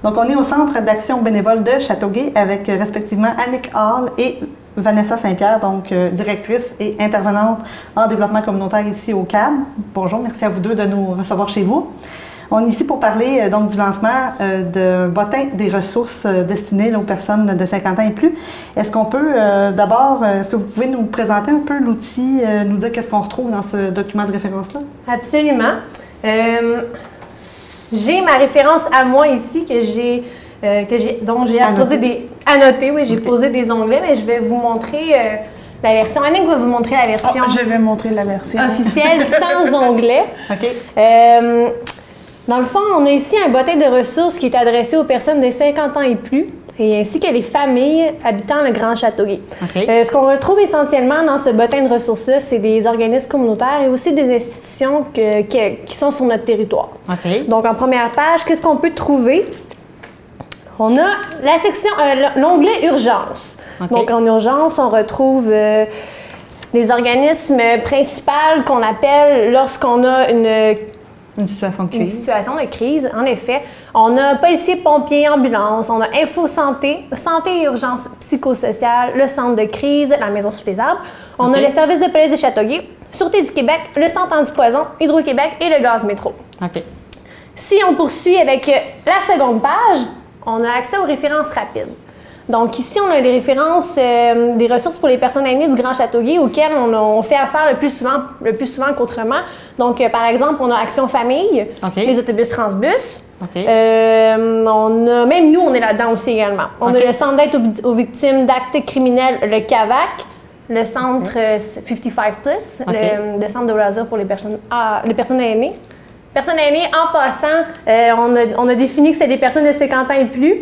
Donc, on est au Centre d'action bénévole de Châteauguay avec respectivement Annick Hall et Vanessa Saint-Pierre, donc directrice et intervenante en développement communautaire ici au CAB. Bonjour, merci à vous deux de nous recevoir chez vous. On est ici pour parler donc du lancement de bottin des ressources destinées aux personnes de 50 ans et plus. Est-ce qu'on peut d'abord, est-ce que vous pouvez nous présenter un peu l'outil, nous dire qu'est-ce qu'on retrouve dans ce document de référence-là? Absolument. J'ai ma référence à moi ici dont j'ai annoté, oui, j'ai posé des onglets, mais je vais vous montrer la version. Annick va vous montrer la version. Je vais montrer la version officielle sans onglets. OK. Dans le fond, on a ici un bottin de ressources qui est adressé aux personnes de 50 ans et plus, et ainsi que les familles habitant le Grand Châteauguay. Okay. Ce qu'on retrouve essentiellement dans ce bottin de ressources-là, c'est des organismes communautaires et aussi des institutions qui sont sur notre territoire. Okay. Donc, en première page, qu'est-ce qu'on peut trouver? On a la section, l'onglet Urgence. Okay. Donc, en urgence, on retrouve les organismes principaux qu'on appelle lorsqu'on a une situation de crise. Une situation de crise, en effet. On a policiers, pompiers, ambulances, on a info santé, santé et urgence psychosociale, le centre de crise, la maison sous les arbres. On a le service de police de Châteauguay, Sûreté du Québec, le centre anti-poison, Hydro-Québec et le gaz métro. OK. Si on poursuit avec la seconde page, on a accès aux références rapides. Donc ici, on a des références, des ressources pour les personnes aînées du Grand Châteauguay auxquelles on fait affaire le plus souvent qu'autrement. Donc, par exemple, on a Action Famille, les autobus Transbus. Même nous, on est là-dedans aussi également. On a le Centre d'aide aux victimes d'actes criminels, le CAVAC, le Centre 55+, le Centre de loisirs pour les personnes aînées. Personnes aînées, en passant, on a défini que c'est des personnes de 50 ans et plus.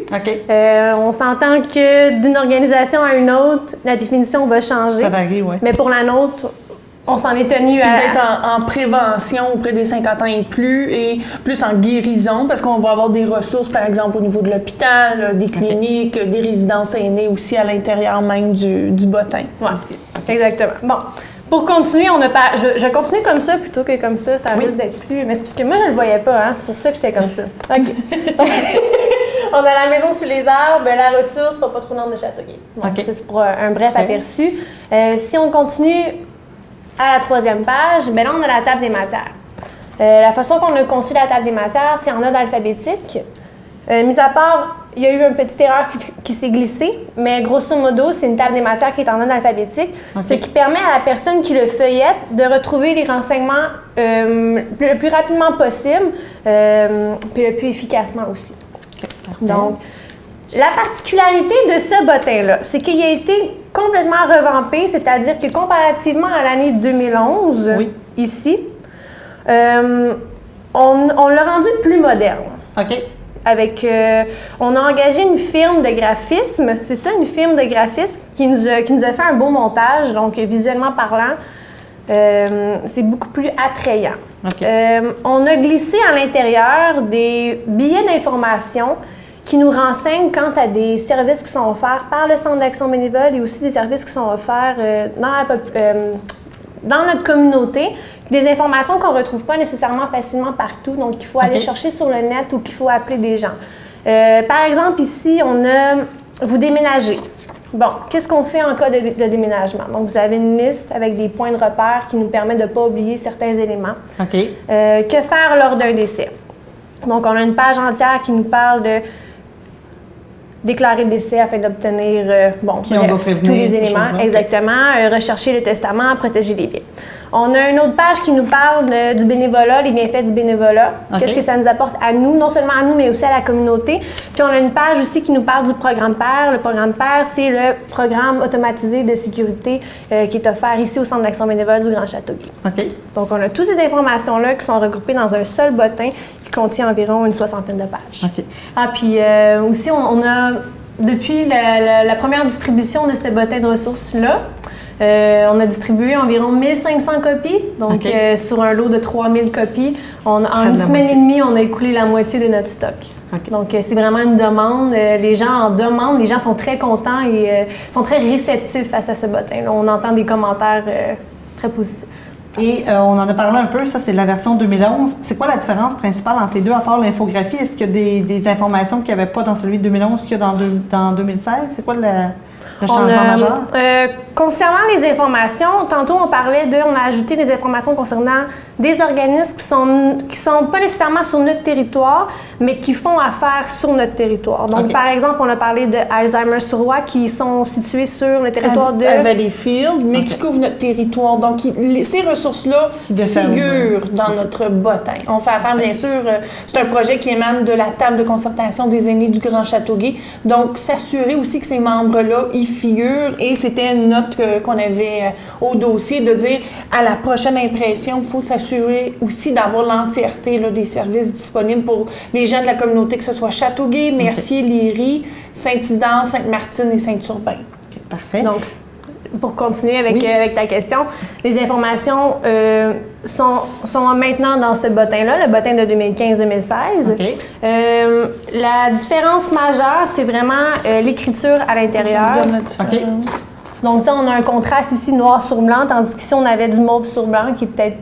On s'entend que d'une organisation à une autre, la définition va changer. Ça varie, oui. Mais pour la nôtre, on s'en est tenu à... D'être en prévention auprès des 50 ans et plus et plus en guérison, parce qu'on va avoir des ressources, par exemple, au niveau de l'hôpital, des cliniques, des résidences aînées aussi à l'intérieur même du bottin. Oui, exactement. Bon. Pour continuer, je continue comme ça plutôt que comme ça risque d'être plus... Mais c'est parce que moi, je ne le voyais pas, hein? C'est pour ça que j'étais comme ça. OK. On a la maison sous les arbres, la ressource, pas trop loin de Châteauguay. Donc, ça, c'est pour un bref aperçu. Si on continue à la troisième page, là, on a la table des matières. La façon qu'on a conçu la table des matières, c'est en ordre alphabétique. Mis à part, il y a eu une petite erreur qui s'est glissée, mais grosso modo, c'est une table des matières qui est en ordre alphabétique, ce qui permet à la personne qui le feuillette de retrouver les renseignements le plus rapidement possible, puis le plus efficacement aussi. Donc, la particularité de ce bottin-là, c'est qu'il a été complètement revampé, c'est-à-dire que comparativement à l'année 2011, ici, on l'a rendu plus moderne. On a engagé une firme de graphisme, c'est ça, une firme de graphisme qui nous a fait un beau montage, donc visuellement parlant, c'est beaucoup plus attrayant. On a glissé à l'intérieur des billets d'information qui nous renseignent quant à des services qui sont offerts par le Centre d'action bénévole et aussi des services qui sont offerts dans notre communauté, des informations qu'on ne retrouve pas nécessairement facilement partout, donc il faut aller chercher sur le net ou qu'il faut appeler des gens. Par exemple, ici, on a « Vous déménagez ». Bon, qu'est-ce qu'on fait en cas de déménagement? Donc, vous avez une liste avec des points de repère qui nous permettent de ne pas oublier certains éléments. Que faire lors d'un décès? Donc, on a une page entière qui nous parle de déclarer le décès afin d'obtenir tous les éléments. Exactement. Rechercher le testament, protéger les biens. On a une autre page qui nous parle du bénévolat, les bienfaits du bénévolat. Qu'est-ce que ça nous apporte à nous, non seulement à nous, mais aussi à la communauté. Puis on a une page aussi qui nous parle du programme PAIR. Le programme PAIR, c'est le programme automatisé de sécurité qui est offert ici au Centre d'action bénévole du Grand Châteauguay. Donc on a toutes ces informations-là qui sont regroupées dans un seul bottin qui contient environ une 60aine de pages. Puis aussi, on a, depuis la première distribution de ce bottin de ressources-là, on a distribué environ 1500 copies, donc sur un lot de 3000 copies. En une semaine et demie, on a écoulé la moitié de notre stock. Donc, c'est vraiment une demande. Les gens en demandent, les gens sont très contents et sont très réceptifs face à ce bottin. Là, on entend des commentaires très positifs. Et on en a parlé un peu, ça c'est la version 2011. C'est quoi la différence principale entre les deux, à part l'infographie? Est-ce qu'il y a des informations qu'il n'y avait pas dans celui de 2011 qu'il y a dans 2016? C'est quoi le changement majeur? Concernant les informations, tantôt on a ajouté des informations concernant des organismes qui sont pas nécessairement sur notre territoire, mais qui font affaire sur notre territoire. Donc, par exemple, on a parlé de Alzheimer sur Roi qui sont situés sur le territoire de Valleyfield, mais qui couvrent notre territoire. Donc, ces ressources-là figurent dans notre bottin. On fait affaire, bien sûr, c'est un projet qui émane de la table de concertation des aînés du Grand Châteauguay. Donc, s'assurer aussi que ces membres-là y figurent. Et c'était une note qu'on avait au dossier de dire à la prochaine impression, il faut s'assurer aussi d'avoir l'entièreté des services disponibles pour les gens de la communauté, que ce soit Châteauguay, Mercier, Léry, Saint-Isidore, Sainte-Martine et Saint-Urbain. Okay, parfait. Donc, pour continuer avec ta question, les informations sont maintenant dans ce bottin-là, le bottin de 2015-2016. Okay. La différence majeure, c'est vraiment l'écriture à l'intérieur. Okay. Donc, on a un contraste ici noir sur blanc, tandis qu'ici, on avait du mauve sur blanc qui est peut-être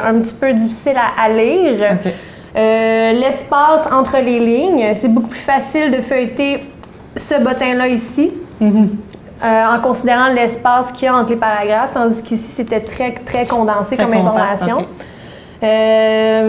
un petit peu difficile à lire. Okay. L'espace entre les lignes, c'est beaucoup plus facile de feuilleter ce bottin-là ici, en considérant l'espace qu'il y a entre les paragraphes, tandis qu'ici, c'était très, très condensé comme information. Okay.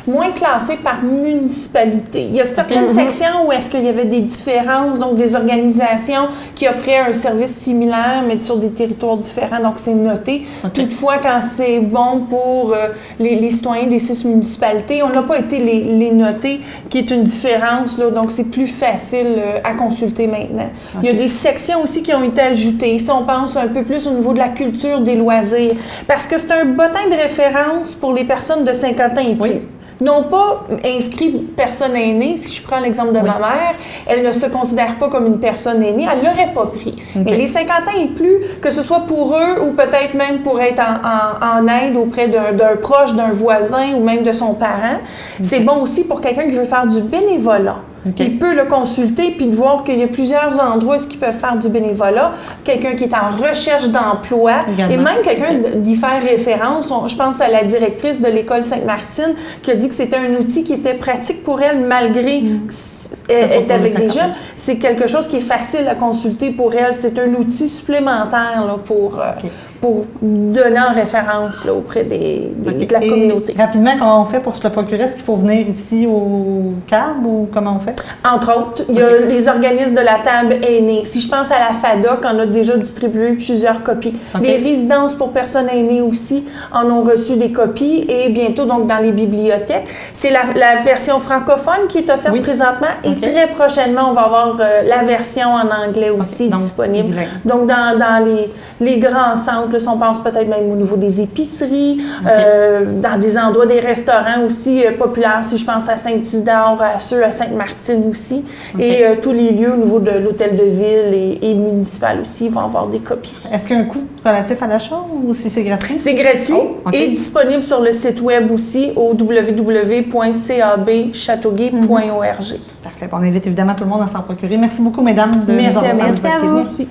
Moins classé par municipalité. Il y a certaines sections où est-ce qu'il y avait des différences, donc des organisations qui offraient un service similaire, mais sur des territoires différents, donc c'est noté. Toutefois, quand c'est bon pour les citoyens des 6 municipalités, on n'a pas été les noter, qui est une différence, là, donc c'est plus facile à consulter maintenant. Il y a des sections aussi qui ont été ajoutées. Si on pense un peu plus au niveau de la culture des loisirs, parce que c'est un bottin de référence pour les personnes de 50 ans et plus. Non pas inscrit personne aînée. Si je prends l'exemple de ma mère, elle ne se considère pas comme une personne aînée, elle ne l'aurait pas pris. Mais les 50 ans et plus, que ce soit pour eux ou peut-être même pour être en aide auprès d'un proche, d'un voisin ou même de son parent, c'est bon aussi pour quelqu'un qui veut faire du bénévolat. Il peut le consulter puis de voir qu'il y a plusieurs endroits où ils peuvent faire du bénévolat. Quelqu'un qui est en recherche d'emploi et même quelqu'un d'y faire référence. Je pense à la directrice de l'école Sainte-Martine qui a dit que c'était un outil qui était pratique pour elle malgré qu'elle est avec des jeunes. C'est quelque chose qui est facile à consulter pour elle. C'est un outil supplémentaire là, pour donner en référence là, auprès de la communauté. Et rapidement, comment on fait pour se le procurer? Est-ce qu'il faut venir ici au CAB ou comment on fait? Entre autres, il y a les organismes de la table aînée. Si je pense à la FADOC, on a déjà distribué plusieurs copies. Les résidences pour personnes aînées aussi en ont reçu des copies et bientôt donc dans les bibliothèques. C'est la version francophone qui est offerte présentement et très prochainement, on va avoir la version en anglais aussi disponible. Donc dans les grands centres, là, si on pense peut-être même au niveau des épiceries, dans des endroits, des restaurants aussi populaires, si je pense à Saint-Isidore, à ceux à Sainte-Martine aussi, et tous les lieux au niveau de l'hôtel de ville et municipal aussi vont avoir des copies. Est-ce qu'il y a un coût relatif à l'achat ou si c'est gratuit? C'est gratuit et disponible sur le site web aussi au www.cabchateauguay.org. Parfait. On invite évidemment tout le monde à s'en procurer. Merci beaucoup, mesdames, de nous avoir parlé de votre clinique. Merci.